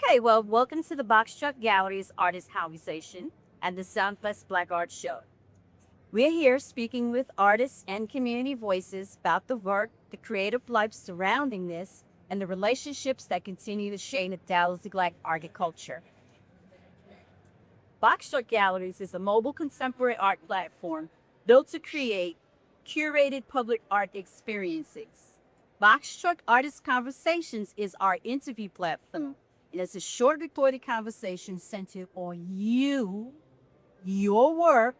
Okay, well, welcome to the Box Truck Gallery's Artist Conversation and the Southwest Black Art Show. We're here speaking with artists and community voices about the work, the creative life surrounding this, and the relationships that continue to shape the Dallas Black art culture. Box Truck Galleries is a mobile contemporary art platform built to create curated public art experiences. Box Truck Artist Conversations is our interview platform, and it's a short recorded conversation centered on you, your work,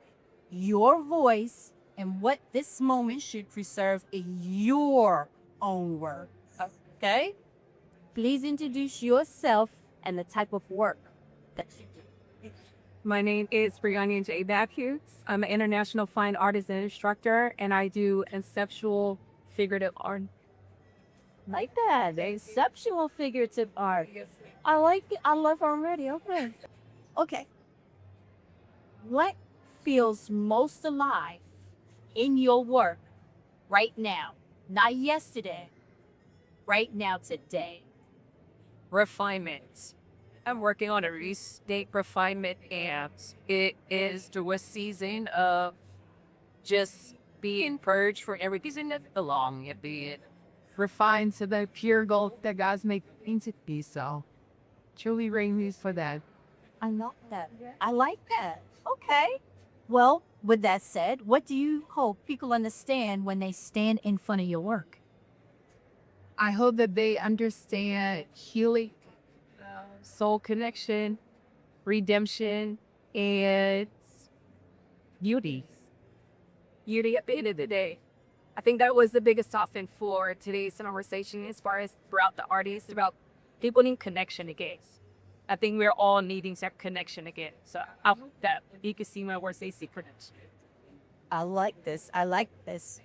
your voice, and what this moment should preserve in your own work. Okay? Please introduce yourself and the type of work that you do. My name is Brionya J. Matthews. I'm an international fine artist and instructor, and I do conceptual figurative art. Like that, exceptional figurative art. I like it. I love already. Okay. Okay. What feels most alive in your work right now? Not yesterday, right now, today. Refinement. I'm working on a restate refinement, and it is through a season of just being purged for every season that belong and being refined to the pure gold that God's making to be. So, truly raising for that. I love that. I like that. Okay. Well, with that said, what do you hope people understand when they stand in front of your work? I hope that they understand healing, soul connection, redemption, and beauty. Beauty at the end of the day. I think that was the biggest topic for today's conversation as far as throughout the artists about people need connection again. I think we're all needing that connection again. So I hope that you can see my words, they see connection. I like this. I like this.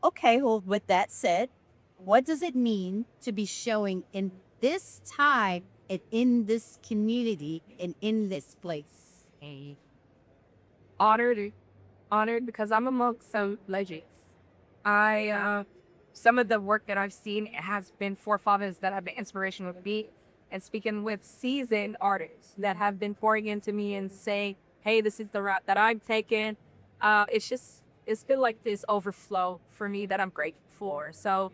Okay, well, with that said, what does it mean to be showing in this time and in this community and in this place? Honored, honored because I'm amongst some legends. Some of the work that I've seen has been forefathers that have been inspirational to me, and speaking with seasoned artists that have been pouring into me and saying, "Hey, this is the route that I'm taking." It's been like this overflow for me that I'm grateful for. So,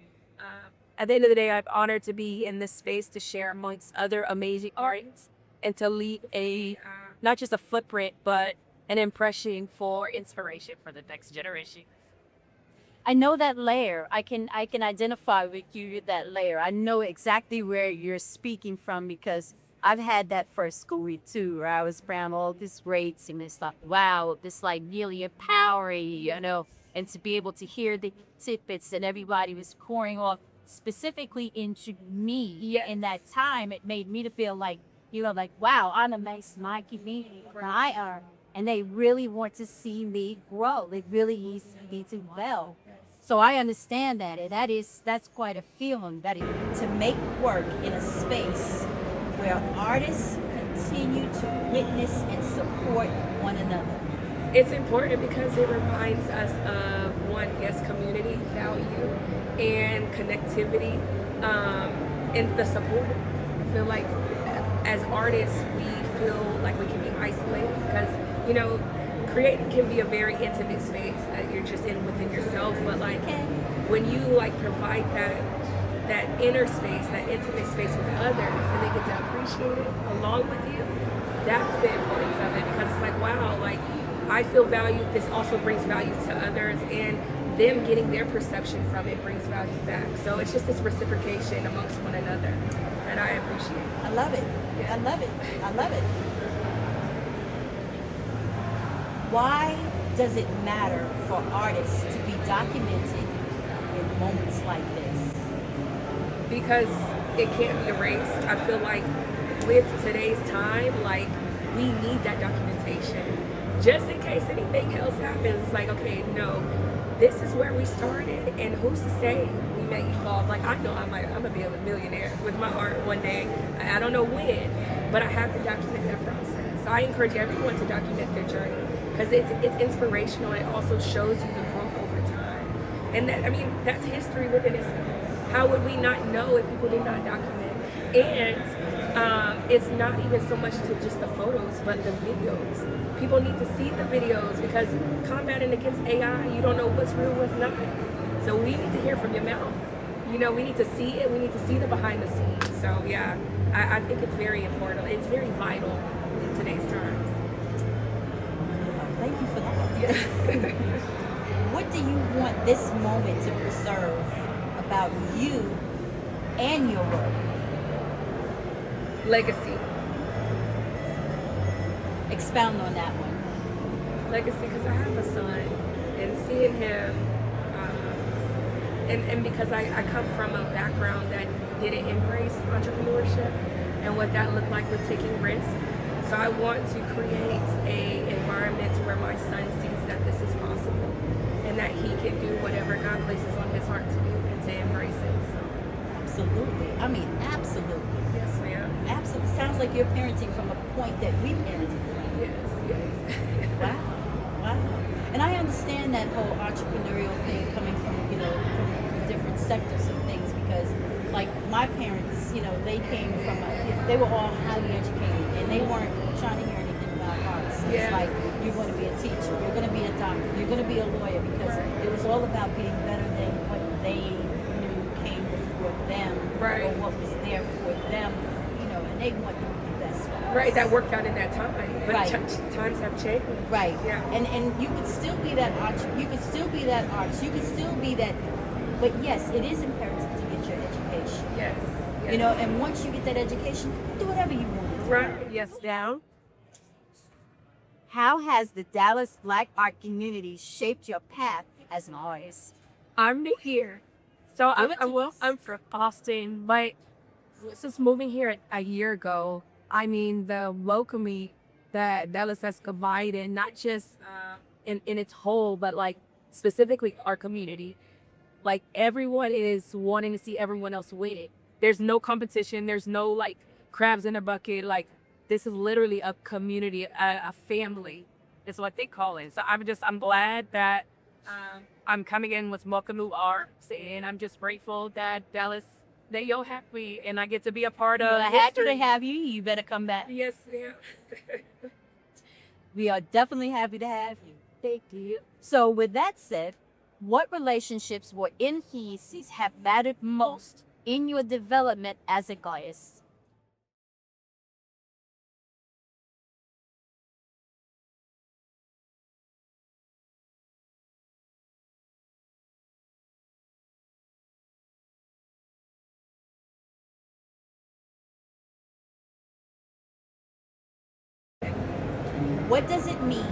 at the end of the day, I'm honored to be in this space to share amongst other amazing artists and to leave a not just a footprint, but an impression for inspiration for the next generation. I know that layer. I can identify with you with that layer. I know exactly where you're speaking from because I've had that first school week too, where I was around all these grades and it's like, wow, this like really empowering, and to be able to hear the tidbits that everybody was pouring off specifically into me in that time, it made me to feel like, wow, I'm amazed my community where I are. And they really want to see me grow. They really need me to well. So I understand that, and that's quite a feeling to make work in a space where artists continue to witness and support one another. It's important because it reminds us of one, yes, community value and connectivity, and the support. I feel like as artists, we feel like we can be isolated because, creating can be a very intimate space that you're just in within yourself. But like when you provide that inner space, that intimate space with others, and they get to appreciate it along with you, that's the importance of it because it's like, wow, like I feel valued. This also brings value to others, and them getting their perception from it brings value back. So it's just this reciprocation amongst one another that I appreciate. I love it. I love it. I love it. Why does it matter for artists to be documented in moments like this? Because it can't be erased. I feel like with today's time, we need that documentation. Just in case anything else happens, it's like, okay, no, this is where we started, and who's to say we may evolve? Like, I know I'm gonna be a millionaire with my art one day. I don't know when, but I have to document that process. So I encourage everyone to document their journey because it's inspirational. It also shows you the growth over time, and that's history within itself. How would we not know if people did not document? And It's not even so much to just the photos, but the videos. People need to see the videos because combating against AI, you don't know what's real, what's not. So we need to hear from your mouth. You know, we need to see it. We need to see the behind the scenes. So yeah, I think it's very important. It's very vital in today's times. Thank you for that. Yeah. What do you want this moment to preserve about you and your work? Legacy. Expound on that one. Legacy, because I have a son, and seeing him, and because I come from a background that didn't embrace entrepreneurship and what that looked like with taking risks. So I want to create a environment where my son sees that this is possible and that he can do whatever God places on his heart to do and to embrace it. So Absolutely. I mean, absolutely. yes, ma'am. Absolutely. Sounds like you're parenting from a point that we parented from. Yes, yes. Wow. Wow. And I understand that whole entrepreneurial thing coming from, from different sectors of things because, like, my parents, they came from, they were all highly educated and they weren't trying to hear anything about arts. Yeah. It's like, you're going to be a teacher, you're going to be a doctor, you're going to be a lawyer because it was all about being better than what they knew came before them Right. or what was there for them, and they want to be the best. Right, that worked out in that time, but Right. Times have changed. Right. Yeah. And you could still be that arts. You could still be that arts. You could still be that. But yes, it is imperative to get your education. Yes. Yes. And once you get that education, do whatever you want. Right. Yes, down. How has the Dallas Black art community shaped your path as an artist? I'm new here. So Give it to us. I'm from Austin, but since moving here a year ago, I mean, the welcoming that Dallas has provided, not just in its whole, but like specifically our community. Like everyone is wanting to see everyone else win it. There's no competition. There's no like crabs in a bucket. Like this is literally a community, a family is what they call it. So I'm glad that I'm coming in with Mokamu Arts, and I'm just grateful that Dallas, they all happy, and I get to be a part of Well, happy to history. have you. You better come back. Yes, ma'am. We are definitely happy to have you. Thank you. So, with that said, what relationships or influences have mattered most in your development as an artist? What does it mean